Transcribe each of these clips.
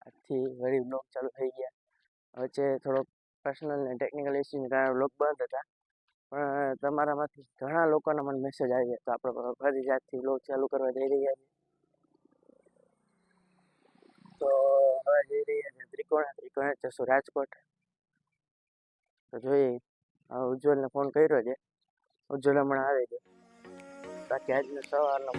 આજથી વળી બ્લોગ ચાલુ થઈ ગયા. વચ્ચે થોડોક પર્સનલ ને ટેકનિકલ ઇસ્યુને કારણે બ્લોગ બંધ હતા, પણ તમારામાંથી ઘણા લોકોના મને મેસેજ આવ્યા, તો આપણે ફરી જાતથી બ્લોગ ચાલુ કરવા જઈ રહ્યા છીએ. તો હવે જઈ રહ્યા છીએ ત્રિકોણ જશું રાજકોટ. તો જોઈએ, ઉજ્જવલને ફોન કર્યો છે, ઉજ્જવલ હમણાં આવે છે. બાકી આજનો સવારનો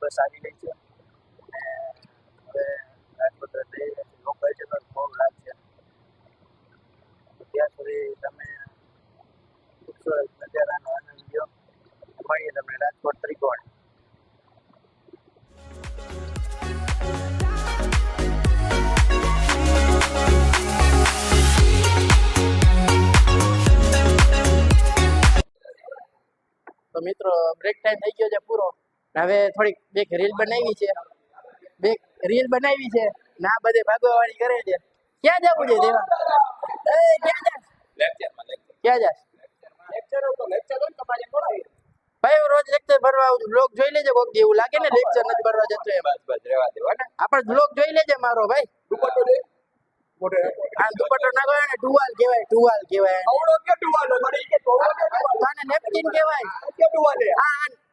બસ આવી ગઈ છે. હવે રાજકોટ જઈ લોકલ છે તો બહુ લાગશે. ત્યાં સુધી તમે ખૂબસૂરત નજારાનો આનંદ લો. મળીએ તમને રાજકોટ ત્રિકોણ. તો મિત્રો બ્રેક ટાઈમ થઈ ગયો છે પૂરો. હવે થોડીક બે રીલ બનાવી છે, ના બધે ભાગવા વાળી કરે છે. ક્યાં જવું છે દેવા? ક્યાં જાસ? ભાઈ રોજ લેક્ચર ભરવા આવું છું. બ્લોગ જોઈ લેજે કોક દી. એવું લાગે ને લેક્ચર નથી ભરવા જતો એમ. બસ રહેવા દે ને. આપણે બ્લોગ જોઈ લેજે મારો ભાઈ. દુપટ્ટો દે. આ દુપટ્ટો ના કહેવાય ને, ટુવાલ કહેવાય. આવડો કે ટુવાલ મારે કે ટુવાલ તને નેપકિન કહેવાય. કે ટુવાલ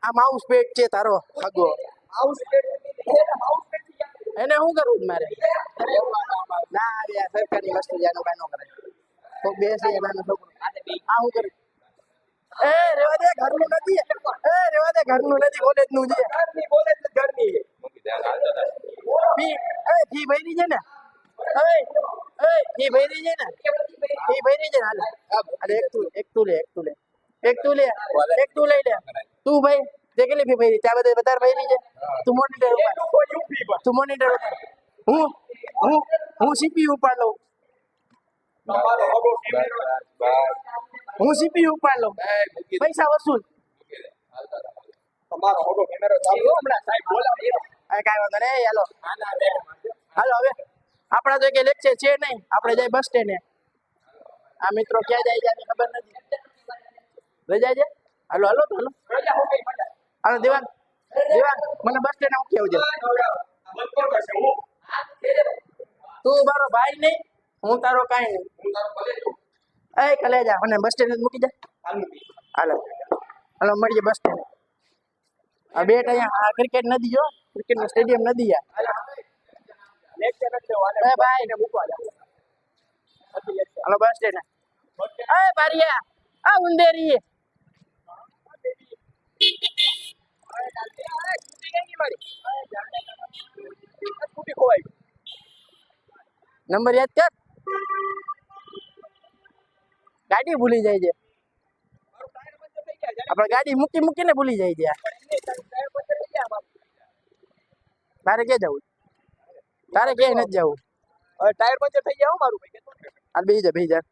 આ માઉસ પેડ છે તારો હગો. માઉસ પેડ એને શું કરવું મારે? ના યાર, સરકારની વસ્તુ જાનો કાનો કરે તો બેસે નાનો છોકરો. આ શું કરું? રેવા દે, ઘરનું નથી. કોલેજનું છે. ઘરની ફી ભરી છે ને? ફી ભરી છે ને? હાલે એક તું લઈ લે. તું ભાઈ તે કેટલી ફી ભરી? ત્યાં બધે વધારે ભરી છે. તું મોનિટર હું સીપીયુ ઉપાડ લઉં. પૈસા વસૂલ. તમારો હોટો કેમેરો ચાલુ હમણાં સાહેબ બોલાવે. કાઈ વાંધો નહીં. હાલો હવે આપણા તો કે લેક્ચર છે નહીં. આપણે જાય બસ સ્ટેન્ડે. આ મિત્રો ક્યાં જાય છે ખબર નથી. રજા છે? હાલો દેવાંગ મને બસ સ્ટેન્ડ મૂકી આવજો. તું મારો ભાઈ નહીં, હું તારો કાંઈ નહીં. કલેજા મને બસ સ્ટેન્ડ મૂકી જા. હાલો મળીએ બસ સ્ટેન્ડ. આ બેટ અહીંયા ક્રિકેટ નથી જો, ક્રિકેટ નું સ્ટેડિયમ નથી. ભાઈ હાલો બસ સ્ટેન્ડ. બારિયા આ ઉંદેરી નંબર યાદ કર. ગાડી ભૂલી જાય છે. આપણે ગાડી મૂકીને ભૂલી જાય છે. તારે ક્યાં જવું? તારે ક્યાંય નથી જવું. હવે ટાયર પંચર થઈ જાય મારું ભાઈ. આ બેહી જા.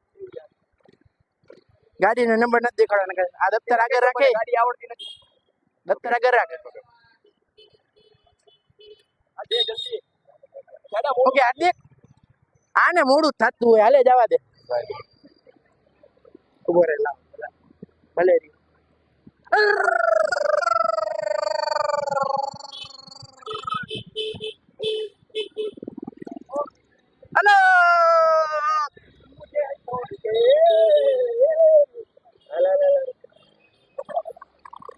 ગાડીનો નંબર નથી દેખાડવાનો. આ દફતર આગળ રાખે. ગાડી આવડતી નથી. દફતર આગળ રાખે. ઓકે આ દેખ. આને મોડું થતું હોય. હાલે જવા દે. ઉભો રે લાવ ભલે રી. હલો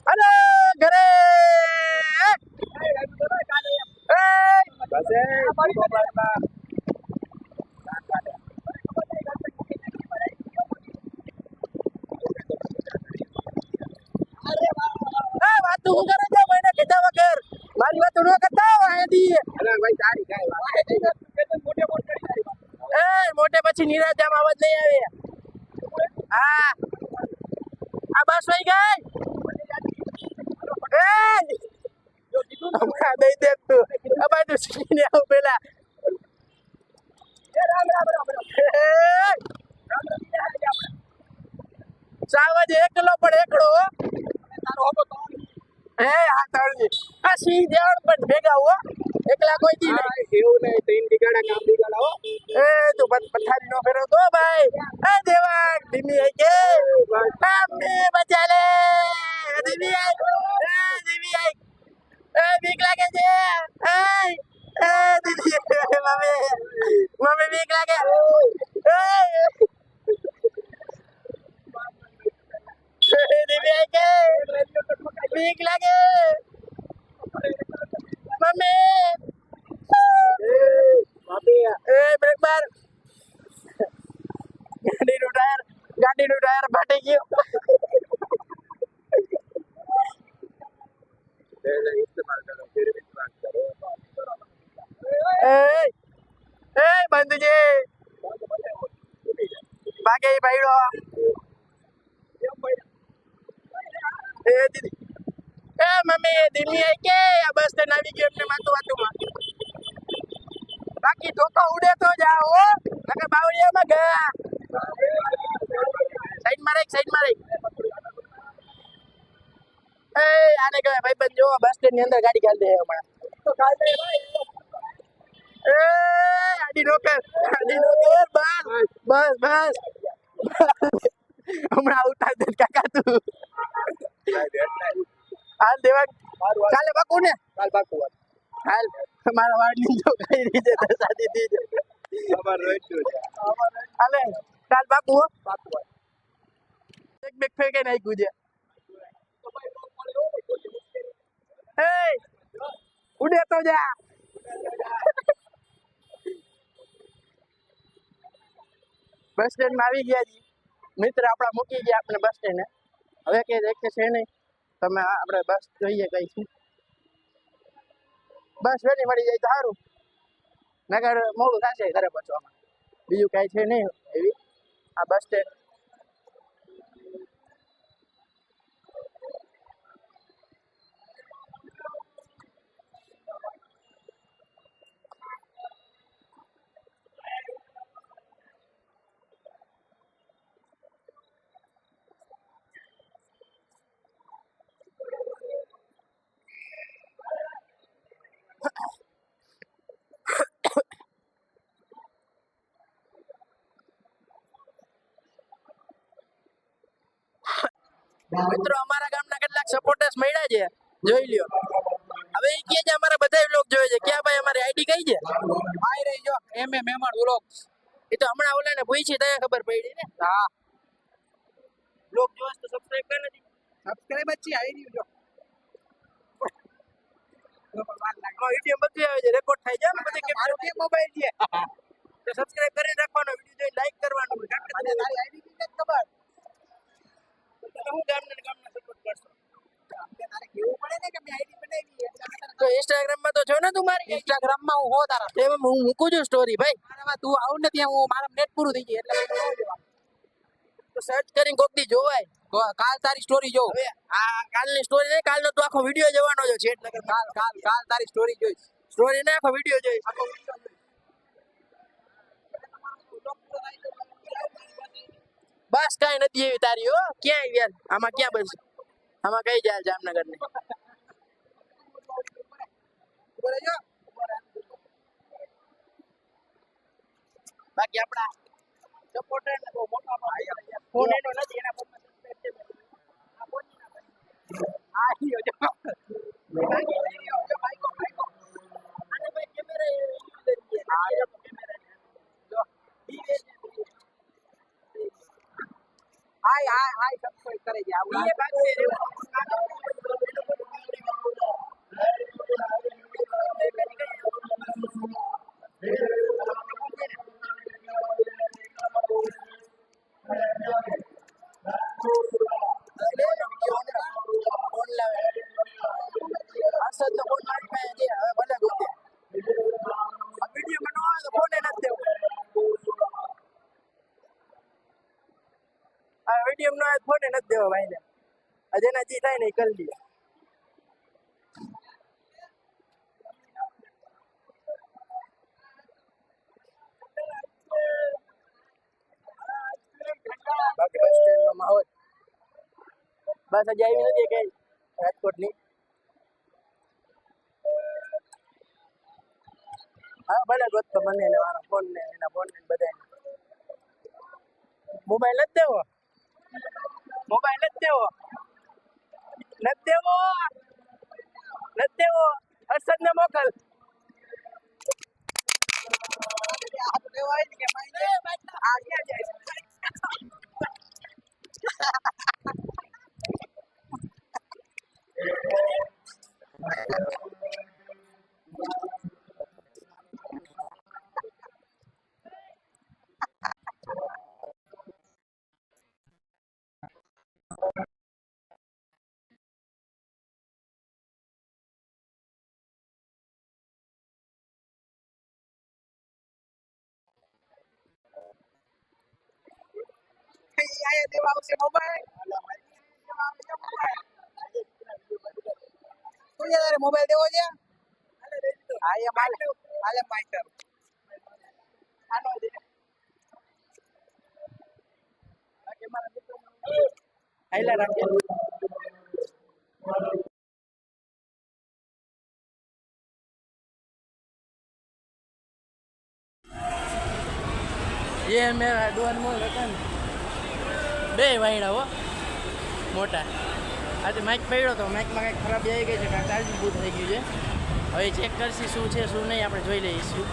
હલો વાતું હું કરે છે મને કીધા વગર મારી વાતું ન કરતા અહીંથી એ મોટે પછી નિરાજામાં અવાજ નહીં આવે હા આ બસ વઈ ગઈ એ હમણાં દઈ દે તું આ બાજુ શીખીને આવ પેલા સાવજ એકલો પણ એકડો હે આ તળજી આ સી દેવણ પણ ભેગા હો એકલા કોઈ દી નહીં એવું નહીં ત્રણ દીગાડા કામ દીગાડા હો એ તું પથારી નો ફેરો તો ભાઈ એ દેવાંગ ધીમી હે કે અમે બચા લે ધીમી આઈ એ ધીમી આઈ એ બીક લાગે છે એ દીદી મમ્મી બીક લાગે ધીમી આઈ કે બીક લાગે મમ્મી એ બ્રેક માર ગાડીનું ટાયર ફાટી ગયું એ બંધુજી ભાગે ભાઈડો એ દીદી એ મમ્મી દિલ્હી આઈ કે આ બસ સ્ટેન્ડ આવી ગયો એમને વાતુમાં બાકી ધોકો ઉડે તો જાઓ હો નકર બાવળિયામાં ગયા સાઈડ માં રહી એ આને કહે ભાઈબંધ જો બસ સ્ટેન્ડ ની અંદર ગાડી ગાલ દે હમણાં તો ગાલ દે ભાઈ એ આડી નોકર બસ હમણાં ઉઠા દે કાકા તું હાલ દેવાંગ ચાલે બાકુ ને હાલ બાકુ હાલ મારા વાડની જો કઈ રીતે દસાડી દીધો ખબર રોઈતું છે હાલે ચાલ બાકુ એક બેક ફેંકે નાખ્યું છે એ ઉડે તો જા બસ સ્ટેન્ડ માં આવી ગયા જી મિત્ર આપડા મૂકી ગયા આપણે બસ સ્ટેન્ડ હવે કે દેખે છે નહીં તમે આપણે બસ જોઈએ કઈ છે બસ વેલી મળી જાય તો સારું નગર મોડું થશે ઘરે પહોંચવામાં બીજું કઈ છે નહીં એવી આ બસ સ્ટેન્ડ મિત્રો અમારા ગામના કેટલાક સપોર્ટર્સ મળ્યા છે જોઈ લ્યો હવે એ કે છે અમારા બધા વ્લોગ જોવે છે ક્યાં ભાઈ અમારી આઈડી કઈ છે આઈ રહી જો મેમણ વ્લોગ એ તો હમણાં ઓલાને પૂછી તને ખબર પડી ને હા વ્લોગ જોસ તો સબસ્ક્રાઇબ કર નથી સબસ્ક્રાઇબ જ છે આવી રહ્યું જો વિડિયો બધું આવે છે રેકોર્ડ થાય છે ને બધું કે મારો કે મોબાઈલ છે તો સબસ્ક્રાઇબ કરીને રાખવાનો વિડિયો જોઈને લાઈક કરવાનું અને તારી આઈડી ની ખબર હું ગામના સપોર્ટ કરશો તારે કેવું પડે ને કે મે આઈડી બનાવી તો ઇન્સ્ટાગ્રામ માં તો જો ને તું મારી ઇન્સ્ટાગ્રામ માં હું હો તારા એમાં હું મૂકું છું સ્ટોરી ભાઈ મારામાં તું આવ ને ત્યાં હું મારા નેટ પૂરું થઈ ગયું એટલે તો સર્ચ કરીને કોક દી જોવાય કાલ તારી સ્ટોરી જો હવે આ કાલની સ્ટોરી નહીં કાલનો તો આખો વિડિયો જોવાનો છે છેટ નગર કાલ તારી સ્ટોરી જોઈશ સ્ટોરી ને આખો વિડિયો જોઈશ આખો વિડિયો બસ કઈ નથી એવી તારી હો ક્યાં યાર આમાં ક્યાં બસ આમાં કઈ જાય જામનગર ને બાકી આપડા સપોર્ટર ને બહુ મોટા ફોન એનો નથી એના ફોનમાં સબસ્ક્રાઇબ છે આ ફોન ના ભાઈ આ હીયો જો આને ભાઈ કેમેરા યુઝ કરીએ આ કેમેરા જો હાય સબસ્ક્રાઇબ કરે છે આ એ ભાગ છે ભાઈ ને જેના જી થાય ને એ કરી લઈએ. બાકી બસ સ્ટેન્ડ નો માહોલ બસ હજી આવી નથી કઈ રાજકોટ ની. હા ભલે ગોત મને ને મારા ફોન ને એના ફોન ને બધા. મોબાઈલ નથી દેવો, મોબાઈલ નથી દેવો, નથી દેવો, નથી દેવો. હર્ષદ ને મોકલ. દેવા આવશે મોબાઈલ. મોબાઈલ દેવો છે. આયલા રાખે. ये मेरा डोन मोल હતા ને બે વાયડા હો મોટા. આજે માઇક પડ્યો તો માઇકમાં કંઈક ખરાબી આવી ગઈ છે કારણ ચાર્જિંગ બહુ થઈ ગયું છે. હવે ચેક કરશી શું છે શું નહીં આપણે જોઈ લઈશું.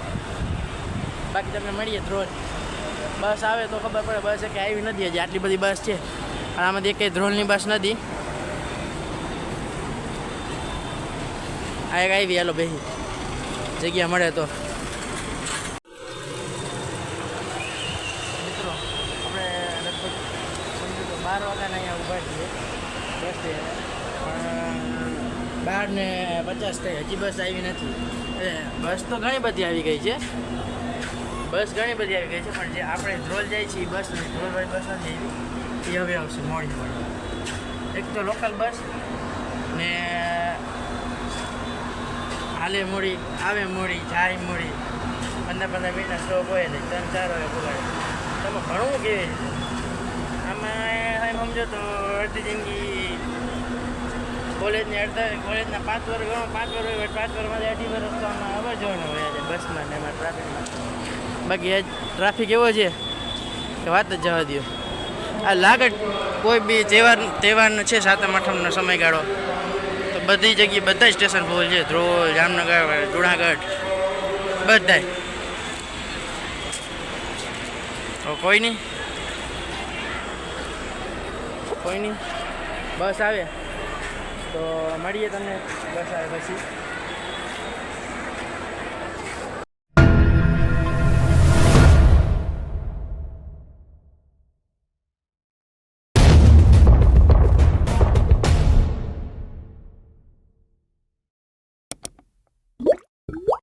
બાકી તમને મળીએ ધ્રોલ. બસ આવે તો ખબર પડે. બસ કે આવી નથી હજી. આટલી બધી બસ છે અને આમાંથી એક ધ્રોલની બસ નથી. આ એક આવી હાલો બેસી જગ્યા મળે તો. મિત્રો આપણે લગભગ સમજો તો 12 વાગ્યાના અહીંયા ઊભા છીએ બસ પણ 12:50 થઈ હજી બસ આવી નથી. બસ તો ઘણી બધી આવી ગઈ છે, બસ ઘણી બધી આવી ગઈ છે પણ જે આપણે ધ્રોલ જાય છે એ બસ નહીં, ધ્રોલવાળી બસ નથી આવી એ હવે આવશે મોડી મોડી. એક તો લોકલ બસ ને હાલે મોડી આવે મોડી જાય મોડી 15-15 મિનિટના સ્ટોપ હોય ને 3-4 હોય પગાડે. તમે ઘણું કેવી છે આમાં એમ સમજો તો અડધી જિંદગી કોલેજના 5 વર્ષ ગણો 5 વર્ષ હોય 5 વર્ષમાંથી 18 વર્ષ તો આમાં અવર જવાનું હોય છે બસમાં ને એમાં ટ્રાફિકમાં. બાકી આજ ટ્રાફિક એવો છે કે વાત જ જવા દો. આ લાગે કોઈ બી તહેવારનો છે 7મ 8મનો સમયગાળો તો બધી જગ્યાએ બધા સ્ટેશન ફૂલ છે. ધ્રોલ, જામનગર, જુનાગઢ બધાય. કોઈ નહીં બસ આવે તો મળીએ તમને બસ આવે પછી.